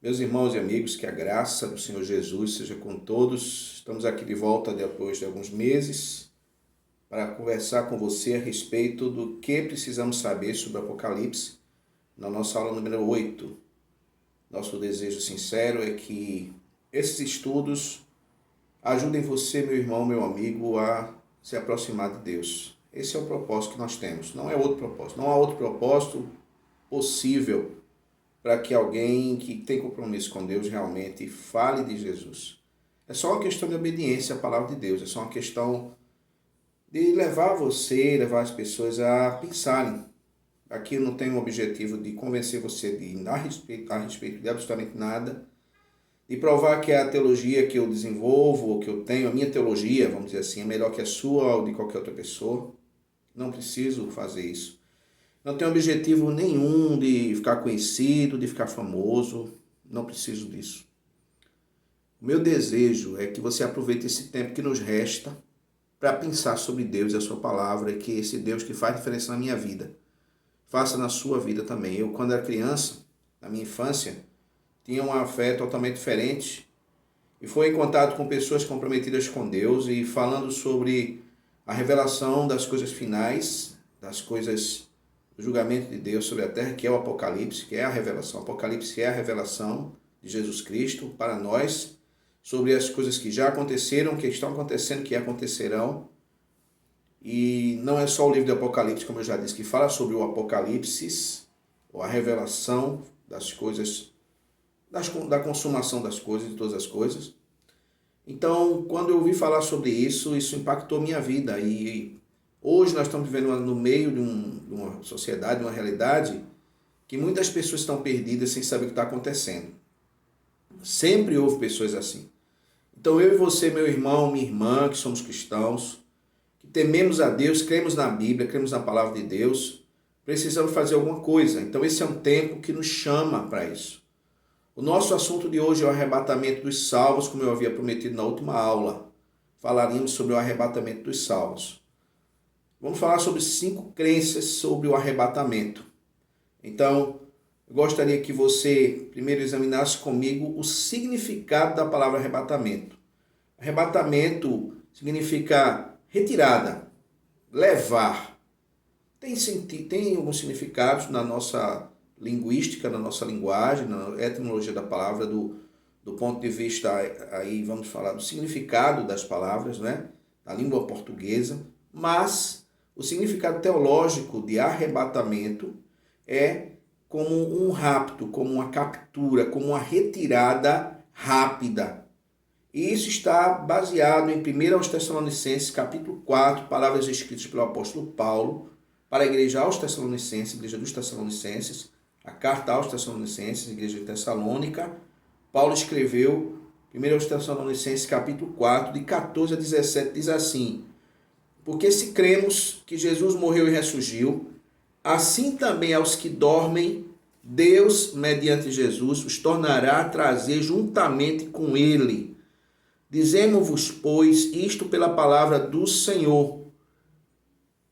Meus irmãos e amigos, que a graça do Senhor Jesus seja com todos. Estamos aqui de volta depois de alguns meses para conversar com você a respeito do que precisamos saber sobre o Apocalipse na nossa aula número 8. Nosso desejo sincero é que esses estudos ajudem você, meu irmão, meu amigo, a se aproximar de Deus. Esse é o propósito que nós temos, não é outro propósito. Não há outro propósito possível para que alguém que tem compromisso com Deus realmente fale de Jesus. É só uma questão de obediência à palavra de Deus, é só uma questão de levar as pessoas a pensarem. Aqui eu não tenho o objetivo de convencer você a respeito de absolutamente nada, de provar que a teologia que eu desenvolvo, ou que eu tenho, a minha teologia, vamos dizer assim, é melhor que a sua ou de qualquer outra pessoa. Não preciso fazer isso. Não tenho objetivo nenhum de ficar conhecido, de ficar famoso. Não preciso disso. O meu desejo é que você aproveite esse tempo que nos resta para pensar sobre Deus e a sua palavra, e que esse Deus que faz diferença na minha vida, faça na sua vida também. Eu, quando era criança, na minha infância, tinha uma fé totalmente diferente e foi em contato com pessoas comprometidas com Deus e falando sobre a revelação das coisas finais, das coisas do julgamento de Deus sobre a terra, que é o Apocalipse, que é a revelação. O Apocalipse é a revelação de Jesus Cristo para nós sobre as coisas que já aconteceram, que estão acontecendo, que acontecerão. E não é só o livro do Apocalipse, como eu já disse, que fala sobre o Apocalipse, ou a revelação das coisas, da consumação das coisas, de todas as coisas. Então, quando eu ouvi falar sobre isso, isso impactou minha vida. E hoje nós estamos vivendo no meio de uma sociedade, de uma realidade, que muitas pessoas estão perdidas sem saber o que está acontecendo. Sempre houve pessoas assim. Então eu e você, meu irmão, minha irmã, que somos cristãos, que tememos a Deus, cremos na Bíblia, cremos na palavra de Deus, precisamos fazer alguma coisa. Então esse é um tempo que nos chama para isso. O nosso assunto de hoje é o arrebatamento dos salvos, como eu havia prometido na última aula. Falaríamos sobre o arrebatamento dos salvos. Vamos falar sobre 5 crenças sobre o arrebatamento. Então, eu gostaria que você primeiro examinasse comigo o significado da palavra arrebatamento. Arrebatamento significa retirada, levar. Tem alguns significados na nossa linguística, na nossa linguagem, na etimologia da palavra, do ponto de vista, aí vamos falar do significado das palavras, né? Na língua portuguesa, mas o significado teológico de arrebatamento é como um rapto, como uma captura, como uma retirada rápida. E isso está baseado em 1 aos Tessalonicenses, capítulo 4, palavras escritas pelo apóstolo Paulo para a igreja aos Tessalonicenses, igreja dos Tessalonicenses, a carta aos Tessalonicenses, igreja de Tessalônica. Paulo escreveu 1 aos Tessalonicenses, capítulo 4, de 14 a 17, diz assim: porque se cremos que Jesus morreu e ressurgiu, assim também aos que dormem, Deus, mediante Jesus, os tornará a trazer juntamente com ele. Dizemos-vos, pois, isto pela palavra do Senhor,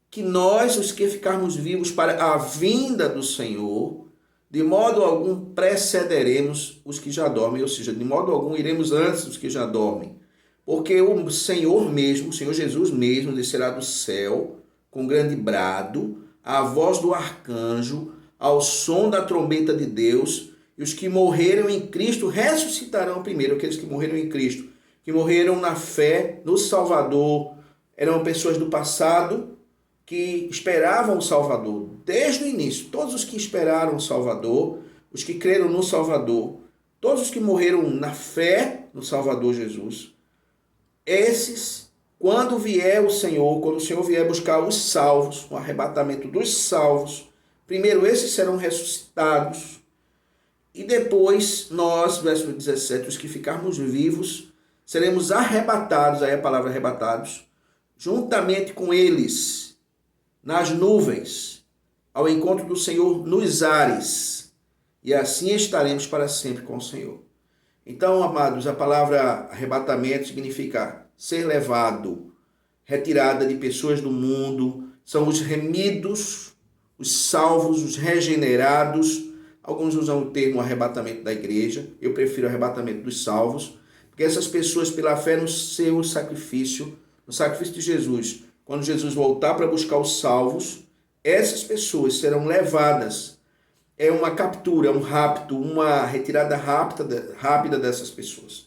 que nós, os que ficarmos vivos para a vinda do Senhor, de modo algum precederemos os que já dormem, ou seja, de modo algum iremos antes dos que já dormem. Porque o Senhor mesmo, o Senhor Jesus mesmo, descerá do céu com grande brado, a voz do arcanjo, ao som da trombeta de Deus, e os que morreram em Cristo ressuscitarão primeiro. Aqueles que morreram em Cristo, que morreram na fé no Salvador, eram pessoas do passado que esperavam o Salvador desde o início. Todos os que esperaram o Salvador, os que creram no Salvador, todos os que morreram na fé no Salvador Jesus, esses, quando vier o Senhor, quando o Senhor vier buscar os salvos, o arrebatamento dos salvos, primeiro esses serão ressuscitados e depois nós, verso 17, os que ficarmos vivos, seremos arrebatados, aí a palavra arrebatados, juntamente com eles, nas nuvens, ao encontro do Senhor nos ares, e assim estaremos para sempre com o Senhor. Então, amados, a palavra arrebatamento significa ser levado, retirada de pessoas do mundo, são os remidos, os salvos, os regenerados Alguns usam o termo arrebatamento da igreja, eu prefiro arrebatamento dos salvos, porque essas pessoas, pela fé no seu sacrifício, no sacrifício de Jesus, quando Jesus voltar para buscar os salvos, essas pessoas serão levadas. É uma captura, é um rapto, uma retirada rápida dessas pessoas.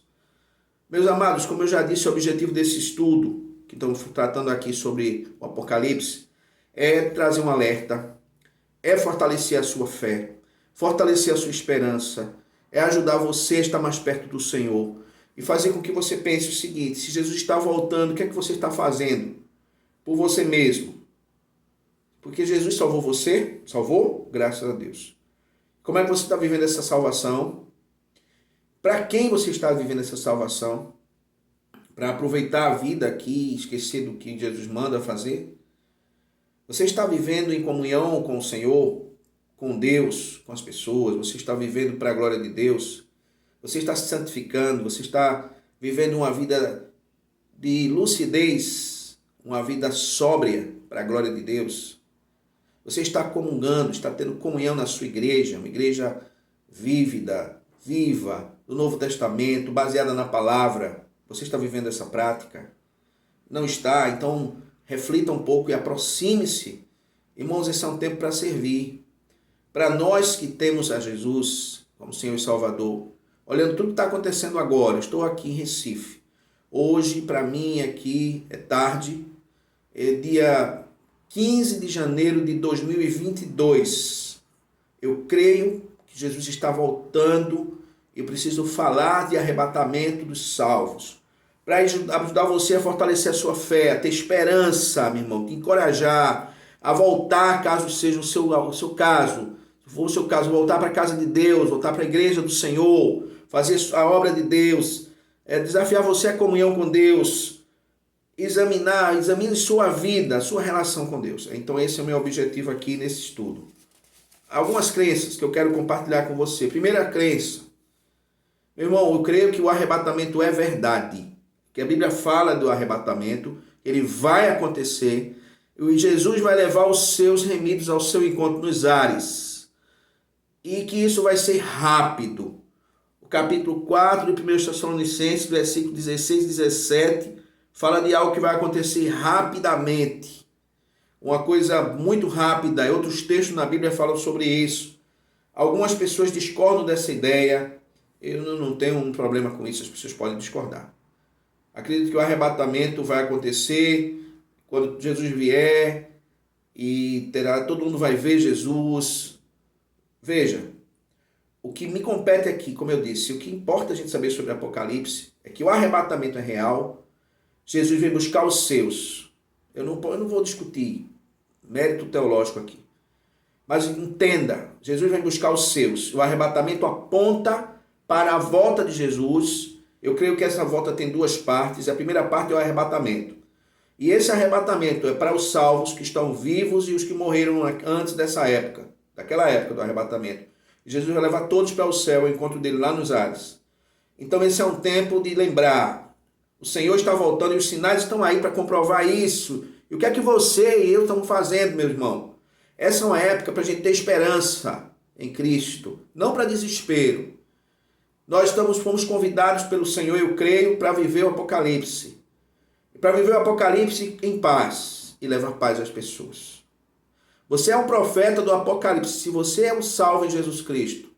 Meus amados, como eu já disse, o objetivo desse estudo, que estamos tratando aqui sobre o Apocalipse, é trazer um alerta, é fortalecer a sua fé, fortalecer a sua esperança, é ajudar você a estar mais perto do Senhor e fazer com que você pense o seguinte: se Jesus está voltando, o que é que você está fazendo por você mesmo? Porque Jesus salvou você? Salvou? Graças a Deus. Como é que você está vivendo essa salvação? Para quem você está vivendo essa salvação? Para aproveitar a vida aqui e esquecer do que Jesus manda fazer? Você está vivendo em comunhão com o Senhor, com Deus, com as pessoas? Você está vivendo para a glória de Deus? Você está se santificando? Você está vivendo uma vida de lucidez, uma vida sóbria para a glória de Deus? Você está comungando, está tendo comunhão na sua igreja, uma igreja vívida, viva, do Novo Testamento, baseada na palavra. Você está vivendo essa prática? Não está? Então reflita um pouco e aproxime-se. Irmãos, esse é um tempo para servir. Para nós que temos a Jesus como Senhor e Salvador, olhando tudo que está acontecendo agora, eu estou aqui em Recife. Hoje, para mim, aqui é tarde, é dia 15 de janeiro de 2022. Eu creio que Jesus está voltando. Eu preciso falar de arrebatamento dos salvos, para ajudar você a fortalecer a sua fé, a ter esperança, meu irmão, te encorajar a voltar, caso seja o seu caso. Se for o seu caso, voltar para a casa de Deus, voltar para a igreja do Senhor, fazer a obra de Deus, desafiar você a comunhão com Deus, examine sua vida, sua relação com Deus. Então esse é o meu objetivo aqui nesse estudo. Algumas crenças que eu quero compartilhar com você. Primeira crença, meu irmão, eu creio que o arrebatamento é verdade, que a Bíblia fala do arrebatamento, ele vai acontecer, e Jesus vai levar os seus remidos ao seu encontro nos ares, e que isso vai ser rápido. O capítulo 4 de 1 Tessalonicenses, versículo 16 e 17, fala de algo que vai acontecer rapidamente, uma coisa muito rápida. Outros textos na Bíblia falam sobre isso. Algumas pessoas discordam dessa ideia. Eu não tenho um problema com isso, as pessoas podem discordar. Acredito que o arrebatamento vai acontecer quando Jesus vier e todo mundo vai ver Jesus. Veja, o que me compete aqui, como eu disse, o que importa a gente saber sobre Apocalipse é que o arrebatamento é real. Jesus vem buscar os seus. Eu não vou discutir mérito teológico aqui. Mas entenda, Jesus vem buscar os seus. O arrebatamento aponta para a volta de Jesus. Eu creio que essa volta tem duas partes. A primeira parte é o arrebatamento. E esse arrebatamento é para os salvos que estão vivos e os que morreram antes dessa época, daquela época do arrebatamento. Jesus vai levar todos para o céu, o encontro dele lá nos ares. Então esse é um tempo de lembrar. O Senhor está voltando e os sinais estão aí para comprovar isso. E o que é que você e eu estamos fazendo, meu irmão? Essa é uma época para a gente ter esperança em Cristo, não para desespero. Nós fomos convidados pelo Senhor, eu creio, para viver o Apocalipse. Para viver o Apocalipse em paz e levar paz às pessoas. Você é um profeta do Apocalipse. Se você é um salvo em Jesus Cristo,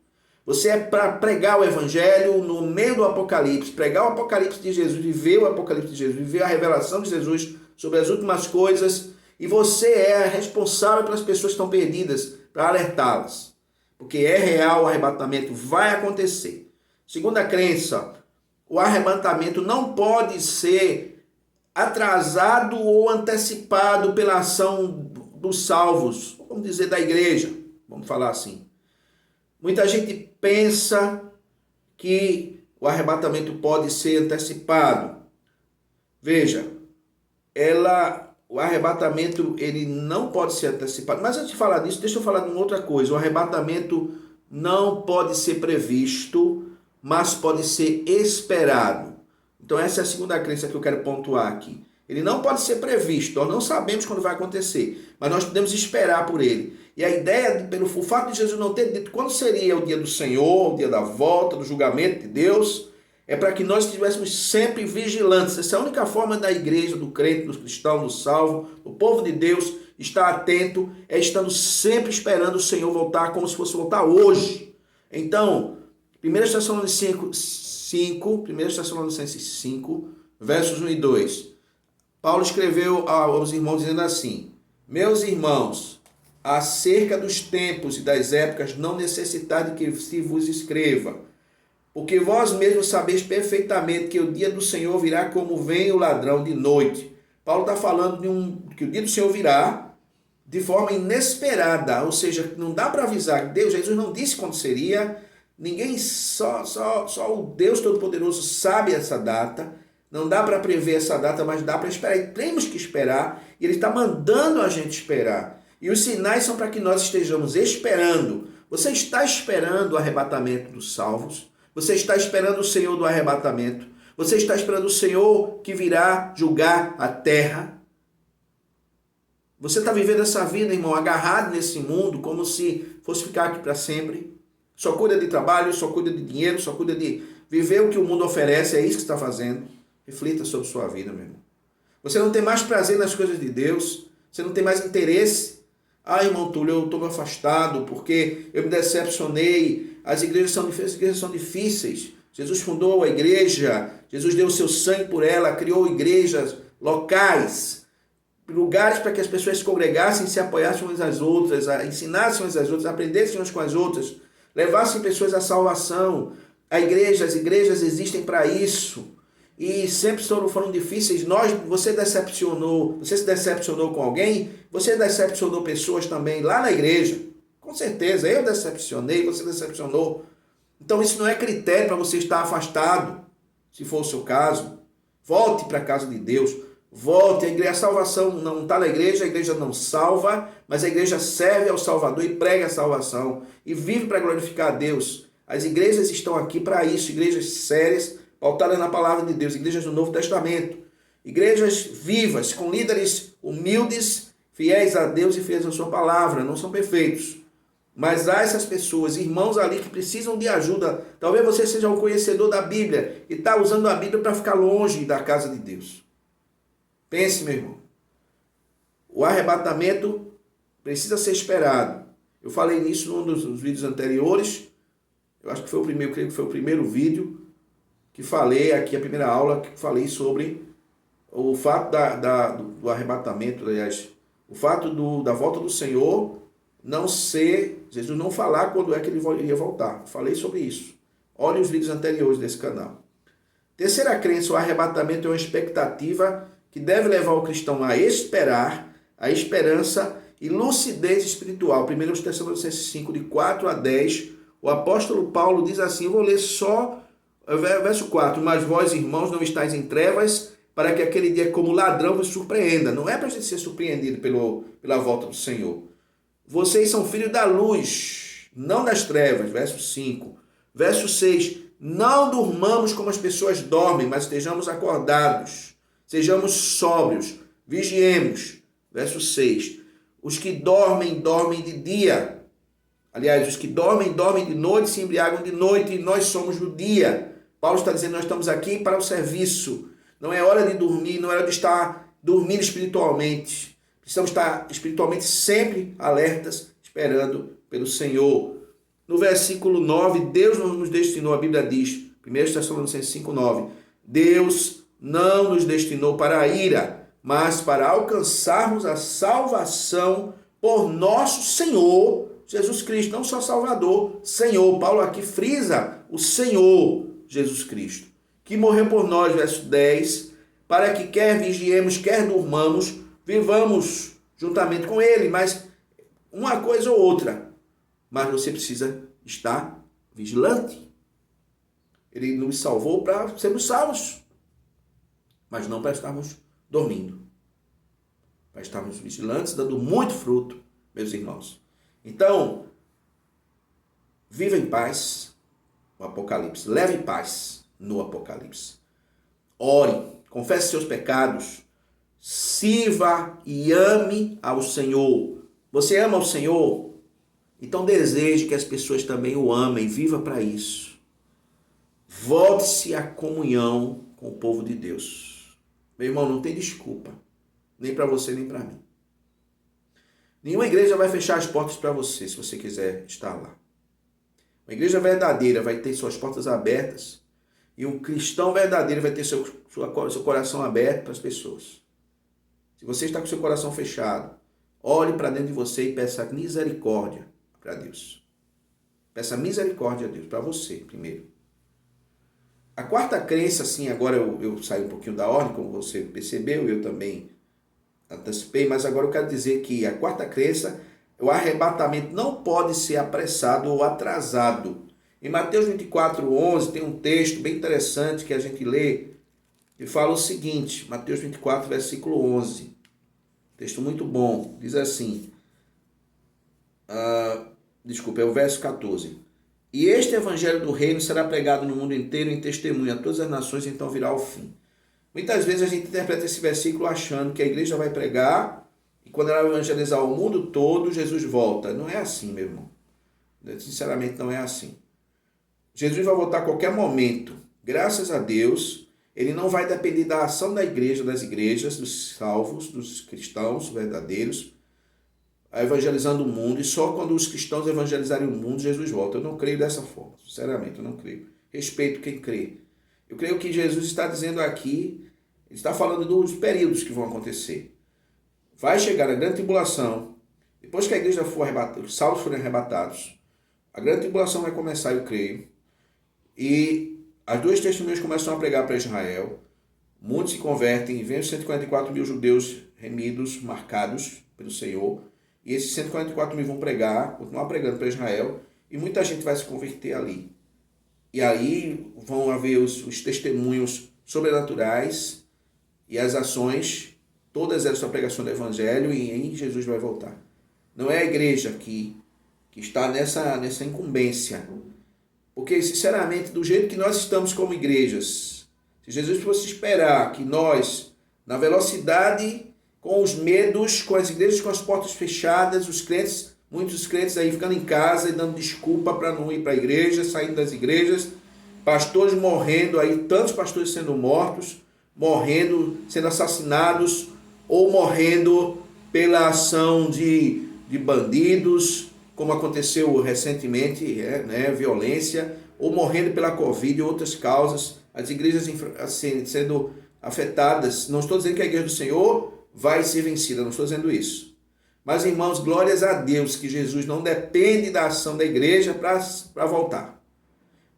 você é para pregar o Evangelho no meio do Apocalipse, pregar o Apocalipse de Jesus, viver o Apocalipse de Jesus, viver a revelação de Jesus sobre as últimas coisas, e você é responsável pelas pessoas que estão perdidas, para alertá-las. Porque é real, o arrebatamento vai acontecer. Segunda crença, o arrebatamento não pode ser atrasado ou antecipado pela ação dos salvos, vamos dizer, da igreja, vamos falar assim. Muita gente pensa que o arrebatamento pode ser antecipado. Veja, o arrebatamento ele não pode ser antecipado. Mas antes de falar disso, deixa eu falar de uma outra coisa. O arrebatamento não pode ser previsto, mas pode ser esperado. Então essa é a segunda crença que eu quero pontuar aqui. Ele não pode ser previsto, nós não sabemos quando vai acontecer, mas nós podemos esperar por ele. E a ideia, pelo fato de Jesus não ter dito quando seria o dia do Senhor, o dia da volta, do julgamento de Deus, é para que nós estivéssemos sempre vigilantes. Essa é a única forma da igreja, do crente, do cristão, do salvo, do povo de Deus, estar atento, é estando sempre esperando o Senhor voltar, como se fosse voltar hoje. Então, 1 Tessalonicenses 5, versos 1 e 2. Paulo escreveu aos irmãos dizendo assim: meus irmãos, acerca dos tempos e das épocas, não necessitai de que se vos escreva, porque vós mesmos sabeis perfeitamente que o dia do Senhor virá como vem o ladrão de noite. Paulo está falando que o dia do Senhor virá de forma inesperada, ou seja, não dá para avisar. Jesus não disse quando seria, ninguém, só o Deus Todo-Poderoso sabe essa data. Não dá para prever essa data, mas dá para esperar. E temos que esperar. E Ele está mandando a gente esperar. E os sinais são para que nós estejamos esperando. Você está esperando o arrebatamento dos salvos? Você está esperando o Senhor do arrebatamento? Você está esperando o Senhor que virá julgar a terra? Você está vivendo essa vida, irmão, agarrado nesse mundo, como se fosse ficar aqui para sempre? Só cuida de trabalho, só cuida de dinheiro, só cuida de viver o que o mundo oferece. É isso que você está fazendo. Reflita sobre sua vida, meu irmão. Você não tem mais prazer nas coisas de Deus. Você não tem mais interesse. Ah, irmão Túlio, eu estou me afastado porque eu me decepcionei. As igrejas são difíceis. Jesus fundou a igreja. Jesus deu o seu sangue por ela. Criou igrejas locais. Lugares para que as pessoas se congregassem, se apoiassem umas às outras, ensinassem umas às outras, aprendessem umas com as outras. Levassem pessoas à salvação. As igrejas existem para isso. E sempre foram difíceis. Você se decepcionou com alguém, você decepcionou pessoas também lá na igreja. Com certeza, eu decepcionei, você decepcionou. Então isso não é critério para você estar afastado, se for o seu caso. Volte para a casa de Deus, volte. A salvação não está na igreja, a igreja não salva, mas a igreja serve ao Salvador e prega a salvação e vive para glorificar a Deus. As igrejas estão aqui para isso, igrejas sérias, pautadas na palavra de Deus, igrejas do Novo Testamento, igrejas vivas, com líderes humildes, fiéis a Deus e fiéis à sua palavra. Não são perfeitos, mas há essas pessoas, irmãos ali que precisam de ajuda. Talvez você seja um conhecedor da Bíblia e está usando a Bíblia para ficar longe da casa de Deus. Pense, meu irmão, o arrebatamento precisa ser esperado. Eu falei nisso num dos vídeos anteriores. Eu acho que foi o primeiro, creio que foi o primeiro vídeo que falei aqui, a primeira aula que falei sobre o fato do arrebatamento, aliás, o fato da volta do Senhor não ser, Jesus não falar quando é que ele iria voltar. Falei sobre isso. Olhe os vídeos anteriores desse canal. Terceira crença, o arrebatamento é uma expectativa que deve levar o cristão a esperar, a esperança e lucidez espiritual. 1 Tessalonicenses 5, de 4 a 10, o apóstolo Paulo diz assim, eu vou ler só verso 4, mas vós, irmãos, não estáis em trevas, para que aquele dia como ladrão vos surpreenda. Não é para a gente ser surpreendido pela volta do Senhor. Vocês são filhos da luz, não das trevas. Verso 5. Verso 6. Não durmamos como as pessoas dormem, mas estejamos acordados. Sejamos sóbrios, vigiemos. Verso 6. Os que dormem, dormem de dia. Aliás, os que dormem, dormem de noite, se embriagam de noite, e nós somos do dia. Paulo está dizendo, nós estamos aqui para o serviço. Não é hora de dormir, não é hora de estar dormindo espiritualmente. Precisamos estar espiritualmente sempre alertas, esperando pelo Senhor. No versículo 9, Deus não nos destinou, a Bíblia diz, 1 Tessalonicenses 5, 9, Deus não nos destinou para a ira, mas para alcançarmos a salvação por nosso Senhor Jesus Cristo. Não só Salvador, Senhor. Paulo aqui frisa o Senhor Jesus Cristo, que morreu por nós, verso 10, para que quer vigiemos, quer durmamos, vivamos juntamente com Ele. Mas uma coisa ou outra, mas você precisa estar vigilante. Ele nos salvou para sermos salvos, mas não para estarmos dormindo, para estarmos vigilantes, dando muito fruto, meus irmãos. Então, viva em paz no Apocalipse, leve paz no Apocalipse. Ore, confesse seus pecados, sirva e ame ao Senhor. Você ama o Senhor? Então deseje que as pessoas também o amem, viva para isso. Volte-se à comunhão com o povo de Deus. Meu irmão, não tem desculpa, nem para você, nem para mim. Nenhuma igreja vai fechar as portas para você, se você quiser estar lá. Uma igreja verdadeira vai ter suas portas abertas e um cristão verdadeiro vai ter seu coração aberto para as pessoas. Se você está com seu coração fechado, olhe para dentro de você e peça misericórdia para Deus. Peça misericórdia a Deus, para você primeiro. A quarta crença, assim, agora eu saí um pouquinho da ordem, como você percebeu, eu também antecipei, mas agora eu quero dizer que a quarta crença, o arrebatamento não pode ser apressado ou atrasado. Em Mateus 24:11 tem um texto bem interessante que a gente lê, e fala o seguinte, Mateus 24, versículo 11, texto muito bom, diz assim, é o verso 14. E este evangelho do reino será pregado no mundo inteiro em testemunho a todas as nações, então virá o fim. Muitas vezes a gente interpreta esse versículo achando que a igreja vai pregar e quando ela evangelizar o mundo todo, Jesus volta. Não é assim, meu irmão. Sinceramente, não é assim. Jesus vai voltar a qualquer momento. Graças a Deus, ele não vai depender da ação da igreja, das igrejas, dos salvos, dos cristãos verdadeiros, evangelizando o mundo, e só quando os cristãos evangelizarem o mundo, Jesus volta. Eu não creio dessa forma, sinceramente, eu não creio. Respeito quem crê. Eu creio que Jesus está dizendo aqui, ele está falando dos períodos que vão acontecer. Vai chegar a grande tribulação, depois que a igreja for arrebatada, os salvos forem arrebatados, a grande tribulação vai começar, eu creio, e as duas testemunhas começam a pregar para Israel, muitos se convertem, e vem os 144 mil judeus remidos, marcados pelo Senhor, e esses 144 mil vão pregar, continuar pregando para Israel, e muita gente vai se converter ali. E aí vão haver os testemunhos sobrenaturais e as ações, todas elas são a pregação do Evangelho, e em Jesus vai voltar. Não é a igreja que está nessa incumbência. Porque, sinceramente, do jeito que nós estamos como igrejas, se Jesus fosse esperar que nós, na velocidade, com os medos, com as igrejas com as portas fechadas, os crentes, muitos crentes aí ficando em casa e dando desculpa para não ir para a igreja, saindo das igrejas, pastores morrendo aí, tantos pastores sendo mortos, morrendo, sendo assassinados, ou morrendo pela ação de bandidos, como aconteceu recentemente, violência, ou morrendo pela Covid e outras causas, as igrejas assim, sendo afetadas. Não estou dizendo que a igreja do Senhor vai ser vencida, não estou dizendo isso. Mas, irmãos, glórias a Deus que Jesus não depende da ação da igreja para voltar.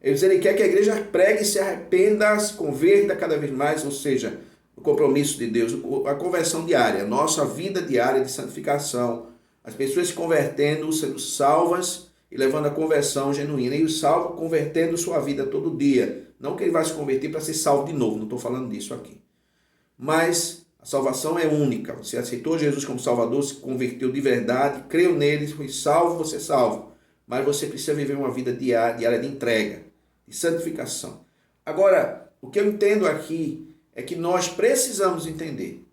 Ele quer que a igreja pregue, se arrependa, se converta cada vez mais, ou seja, o compromisso de Deus, a conversão diária, a nossa vida diária de santificação, as pessoas se convertendo, sendo salvas e levando a conversão genuína, e o salvo convertendo sua vida todo dia. Não que ele vai se converter para ser salvo de novo, não estou falando disso aqui. Mas a salvação é única. Você aceitou Jesus como Salvador, se converteu de verdade, creu nele, foi salvo, você é salvo. Mas você precisa viver uma vida diária de entrega, de santificação. Agora, o que eu entendo aqui é que nós precisamos entender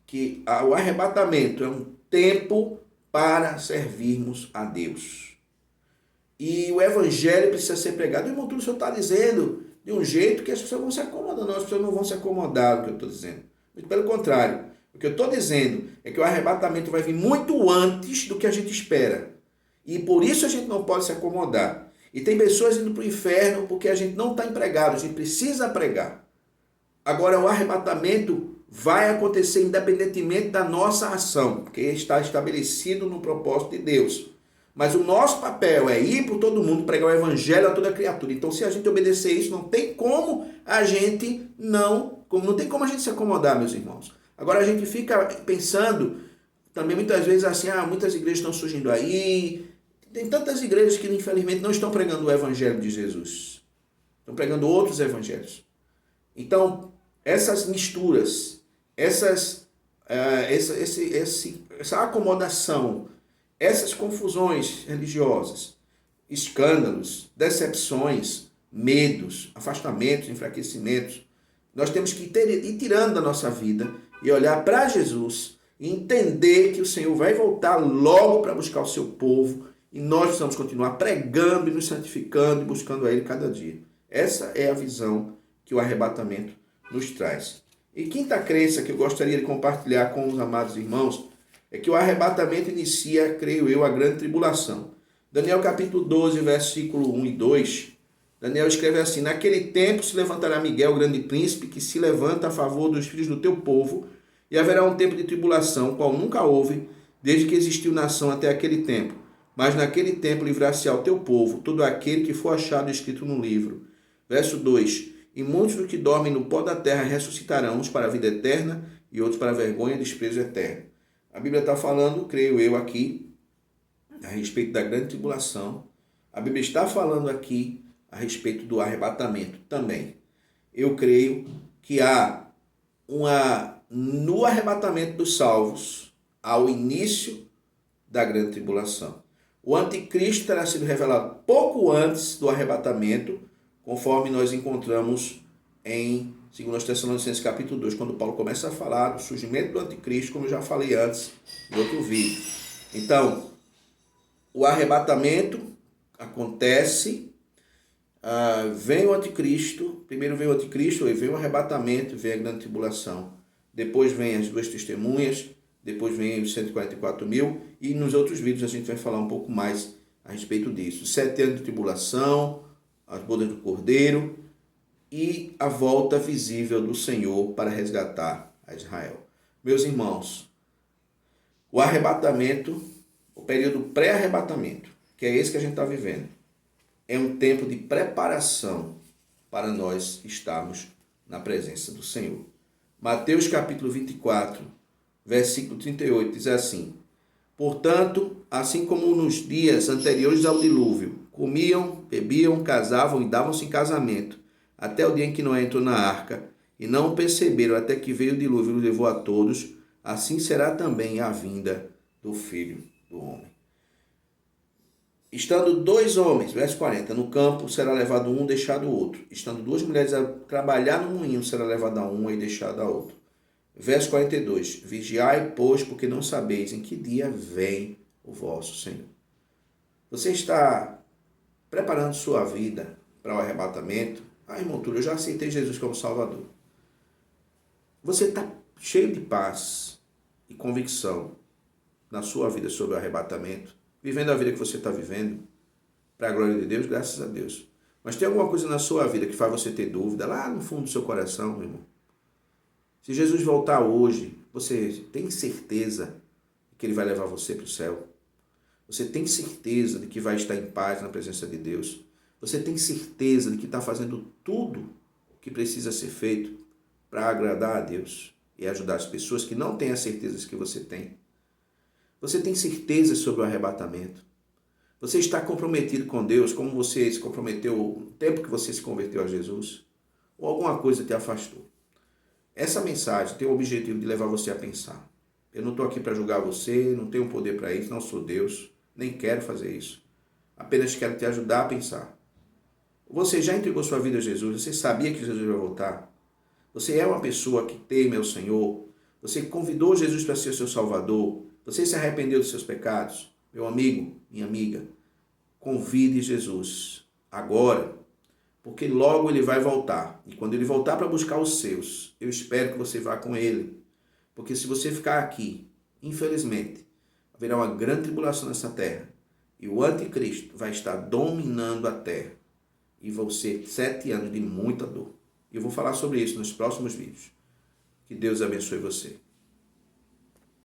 que o arrebatamento é um tempo para servirmos a Deus. E o evangelho precisa ser pregado. E o irmão, o senhor está dizendo de um jeito que as pessoas vão se acomodar. Não, as pessoas não vão se acomodar do que eu estou dizendo. Muito pelo contrário. O que eu estou dizendo é que o arrebatamento vai vir muito antes do que a gente espera. E por isso a gente não pode se acomodar. E tem pessoas indo para o inferno porque a gente não está empregado. A gente precisa pregar. Agora, o arrebatamento vai acontecer independentemente da nossa ação, porque está estabelecido no propósito de Deus. Mas o nosso papel é ir por todo mundo, pregar o evangelho a toda criatura. Então, se a gente obedecer isso, não tem como a gente se acomodar, meus irmãos. Agora a gente fica pensando também muitas vezes assim, muitas igrejas estão surgindo aí. Tem tantas igrejas que infelizmente não estão pregando o evangelho de Jesus. Estão pregando outros evangelhos. Então, essas misturas, essa acomodação, essas confusões religiosas, escândalos, decepções, medos, afastamentos, enfraquecimentos, nós temos que ir tirando da nossa vida e olhar para Jesus e entender que o Senhor vai voltar logo para buscar o seu povo e nós precisamos continuar pregando e nos santificando e buscando a Ele cada dia. Essa é a visão que o arrebatamento nos traz. E quinta crença que eu gostaria de compartilhar com os amados irmãos é que o arrebatamento inicia, creio eu, a grande tribulação. Daniel capítulo 12, versículo 1 e 2, Daniel escreve assim: naquele tempo se levantará Miguel, o grande príncipe, que se levanta a favor dos filhos do teu povo, e haverá um tempo de tribulação, qual nunca houve, desde que existiu nação até aquele tempo. Mas naquele tempo livrar-se-á o teu povo, todo aquele que for achado escrito no livro. Verso 2: e muitos dos que dormem no pó da terra ressuscitarão, uns para a vida eterna e outros para a vergonha e desprezo eterno. A Bíblia está falando, creio eu aqui, a respeito da grande tribulação. A Bíblia está falando aqui a respeito do arrebatamento também. Eu creio que há no arrebatamento dos salvos, ao início da grande tribulação. O anticristo terá sido revelado pouco antes do arrebatamento, conforme nós encontramos em 2 Tessalonicenses capítulo 2, quando Paulo começa a falar do surgimento do anticristo, como eu já falei antes em outro vídeo. Então, o arrebatamento acontece, vem o anticristo, primeiro vem o anticristo, aí vem o arrebatamento, vem a grande tribulação. Depois vem as duas testemunhas, depois vem os 144 mil, e nos outros vídeos a gente vai falar um pouco mais a respeito disso. 7 anos de tribulação, as bodas do Cordeiro e a volta visível do Senhor para resgatar a Israel. Meus irmãos, o arrebatamento, o período pré-arrebatamento, que é esse que a gente está vivendo, é um tempo de preparação para nós estarmos na presença do Senhor. Mateus capítulo 24, versículo 38, diz assim: portanto, assim como nos dias anteriores ao dilúvio, comiam, bebiam, casavam e davam-se em casamento, até o dia em que Noé entrou na arca, e não o perceberam até que veio o dilúvio e o levou a todos, assim será também a vinda do Filho do Homem. Estando 2 homens, verso 40, no campo, será levado um, deixado o outro. Estando 2 mulheres a trabalhar no moinho, será levada uma e deixada a outra. Verso 42, vigiai, pois, porque não sabeis em que dia vem o vosso Senhor. Você está preparando sua vida para o arrebatamento? Irmão Túlio, eu já aceitei Jesus como Salvador. Você está cheio de paz e convicção na sua vida sobre o arrebatamento, vivendo a vida que você está vivendo, para a glória de Deus, graças a Deus. Mas tem alguma coisa na sua vida que faz você ter dúvida, lá no fundo do seu coração, meu irmão? Se Jesus voltar hoje, você tem certeza que Ele vai levar você para o céu? Você tem certeza de que vai estar em paz na presença de Deus? Você tem certeza de que está fazendo tudo o que precisa ser feito para agradar a Deus e ajudar as pessoas que não têm as certezas que você tem? Você tem certeza sobre o arrebatamento? Você está comprometido com Deus como você se comprometeu no tempo que você se converteu a Jesus? Ou alguma coisa te afastou? Essa mensagem tem o objetivo de levar você a pensar. Eu não estou aqui para julgar você, não tenho poder para isso, não sou Deus, nem quero fazer isso. Apenas quero te ajudar a pensar. Você já entregou sua vida a Jesus? Você sabia que Jesus vai voltar? Você é uma pessoa que teme ao Senhor? Você convidou Jesus para ser seu Salvador? Você se arrependeu dos seus pecados? Meu amigo, minha amiga, convide Jesus agora, porque logo Ele vai voltar. E quando Ele voltar para buscar os seus, eu espero que você vá com Ele. Porque se você ficar aqui, infelizmente, haverá uma grande tribulação nessa terra. E o anticristo vai estar dominando a terra. E vão ser 7 anos de muita dor. E eu vou falar sobre isso nos próximos vídeos. Que Deus abençoe você.